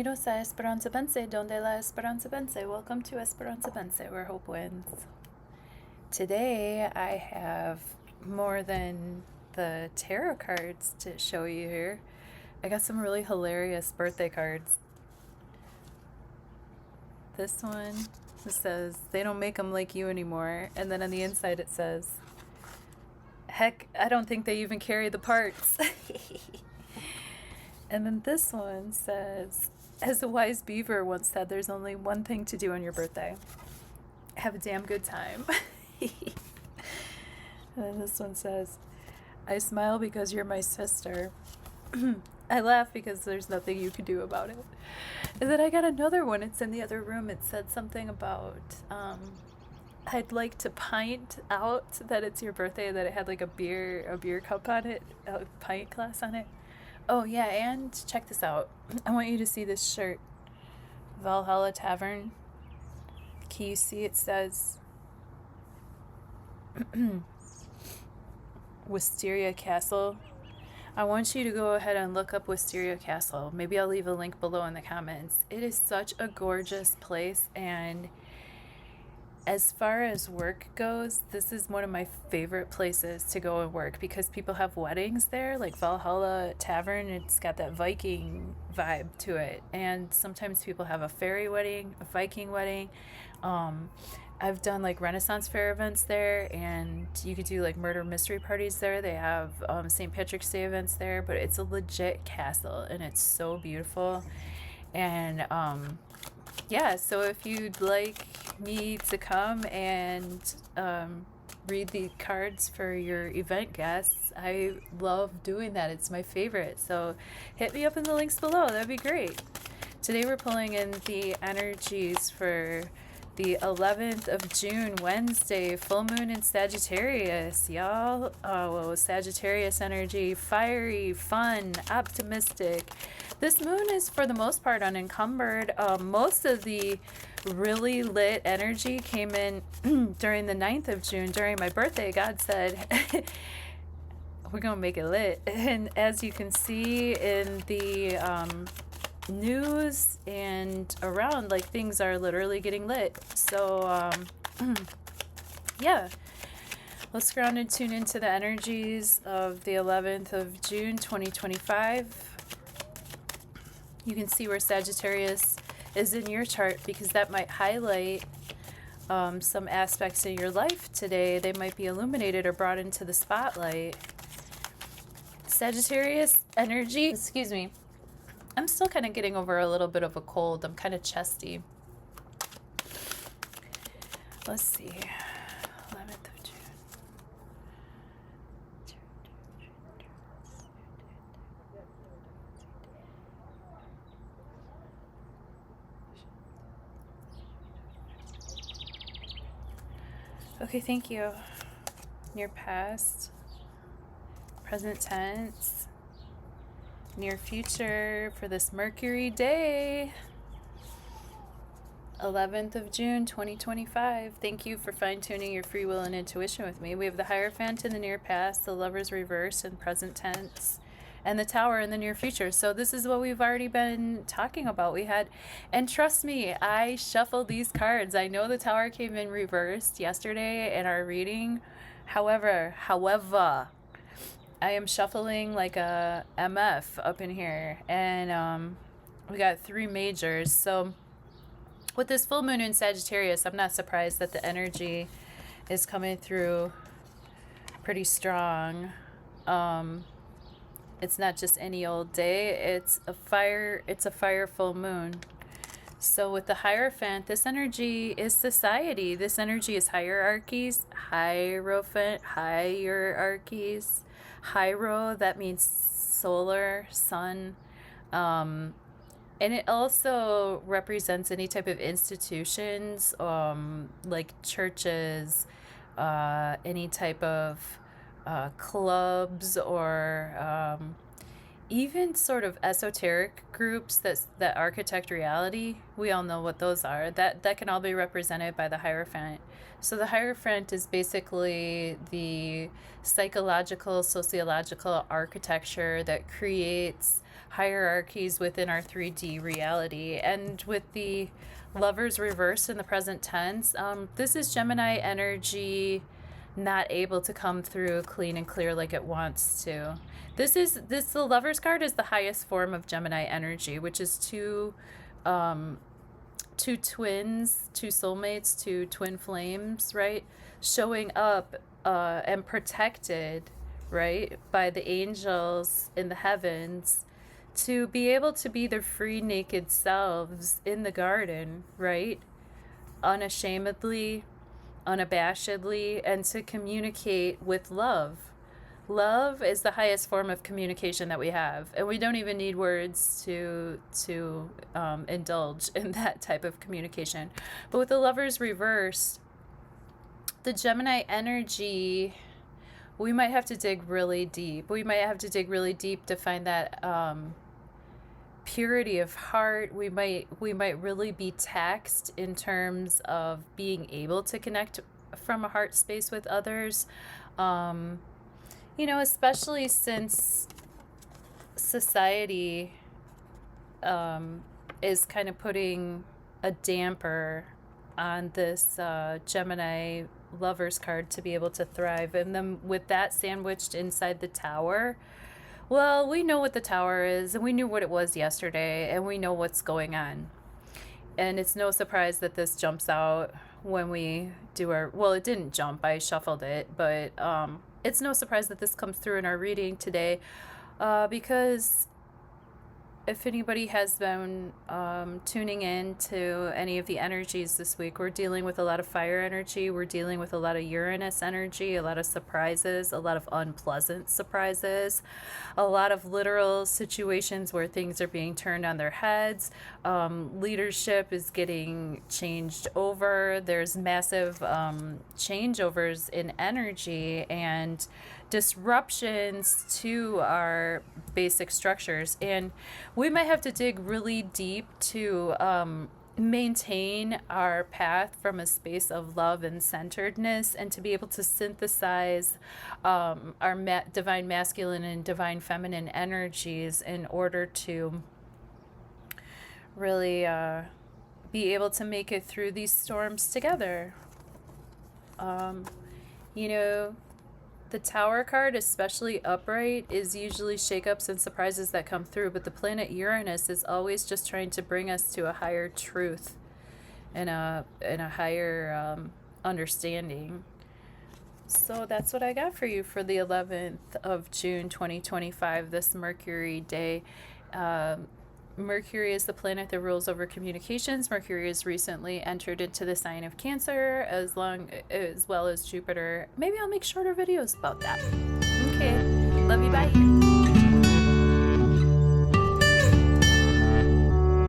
Bienvenidos a Esperanza Vence, donde la Esperanza Vence. Welcome to Esperanza Vence, where hope wins. Today I have more than the tarot cards to show you here. I got some really hilarious birthday cards. This one says, they don't make them like you anymore. And then on the inside it says, heck, I don't think they even carry the parts. And then this one says, as a wise beaver once said, there's only one thing to do on your birthday. Have a damn good time. And then this one says, I smile because you're my sister. I laugh because there's nothing you can do about it. And then I got another one. It's in the other room. It said something about, I'd like to pint out that it's your birthday, that it had like a beer cup on it, a pint glass on it. Oh yeah, and check this out. I want you to see this shirt. Valhalla Tavern. Can you see it says Wisteria Castle? I want you to go ahead and look up Wisteria Castle. Maybe I'll leave a link below in the comments. It is such a gorgeous place, and as far as work goes, this is one of my favorite places to go and work because people have weddings there, like Valhalla Tavern. It's got that Viking vibe to it. And sometimes people have a fairy wedding, a Viking wedding. I've done like Renaissance fair events there, and you could do like murder mystery parties there. They have St. Patrick's Day events there, but it's a legit castle and it's so beautiful. And yeah, so if you'd like me to come and read the cards for your event guests, I love doing that. It's my favorite. So hit me up in the links below. That'd be great. Today we're pulling in the energies for the 11th of June, Wednesday, full moon in Sagittarius, y'all. Well, Sagittarius energy, fiery, fun, optimistic. This moon is for the most part unencumbered. Most of the really lit energy came in during the 9th of June, during my birthday. God said, we're going to make it lit. And as you can see in the news and around, like, things are literally getting lit. So yeah, let's ground and tune into the energies of the 11th of June 2025. You can see where Sagittarius is in your chart because that might highlight some aspects in your life today. They might be illuminated or brought into the spotlight. Sagittarius energy, excuse me, I'm still kind of getting over a little bit of a cold. I'm kind of chesty. Let's see. 11th of June. Okay, thank you. Near past, present tense, near future for this Mercury day, 11th of June 2025. Thank you for fine-tuning your free will and intuition with me. We have the Hierophant in the near past, the Lover's reverse in present tense, and the Tower in the near future. So this is what we've already been talking about. We had, and trust me, I shuffled these cards. I know the Tower came in reversed yesterday in our reading. However, I am shuffling like a MF up in here, and we got 3 majors. So with this full moon in Sagittarius, I'm not surprised that the energy is coming through pretty strong. It's not just any old day. It's a fire full moon. So with the Hierophant, this energy is society. This energy is hierarchies. Hierophant, hierarchies. Hiero, that means solar, sun. And it also represents any type of institutions, like churches, any type of clubs, or even sort of esoteric groups that architect reality. We all know what those are. That can all be represented by the Hierophant. So the Hierophant is basically the psychological, sociological architecture that creates hierarchies within our 3D reality. And with the Lovers reversed in the present tense, this is Gemini energy not able to come through clean and clear like it wants to. The Lovers card is the highest form of Gemini energy, which is two twins, two soulmates, two twin flames, right? Showing up and protected, right, by the angels in the heavens to be able to be their free, naked selves in the garden, right? Unashamedly, unabashedly, and to communicate with love. Love is the highest form of communication that we have, and we don't even need words to indulge in that type of communication. But with the Lovers reversed, the Gemini energy, we might have to dig really deep. We might have to dig really deep to find that purity of heart. We might really be taxed in terms of being able to connect from a heart space with others. You know, especially since society is kind of putting a damper on this Gemini Lovers card to be able to thrive. And then with that sandwiched inside the Tower, well, we know what the Tower is, and we knew what it was yesterday, and we know what's going on. And it's no surprise that this jumps out when we do our, well, it didn't jump, I shuffled it, but it's no surprise that this comes through in our reading today, because if anybody has been tuning in to any of the energies this week, we're dealing with a lot of fire energy. We're dealing with a lot of Uranus energy, a lot of surprises, a lot of unpleasant surprises, a lot of literal situations where things are being turned on their heads. Leadership is getting changed over. There's massive changeovers in energy and disruptions to our basic structures, and we might have to dig really deep to maintain our path from a space of love and centeredness, and to be able to synthesize our divine masculine and divine feminine energies in order to really be able to make it through these storms together. You know, the Tower card, especially upright, is usually shakeups and surprises that come through, but the planet Uranus is always just trying to bring us to a higher truth and a higher understanding. So that's what I got for you for the 11th of June 2025, this Mercury day. Mercury is the planet that rules over communications. Mercury has recently entered into the sign of Cancer, as well as Jupiter. Maybe I'll make shorter videos about that. Okay, love you, bye.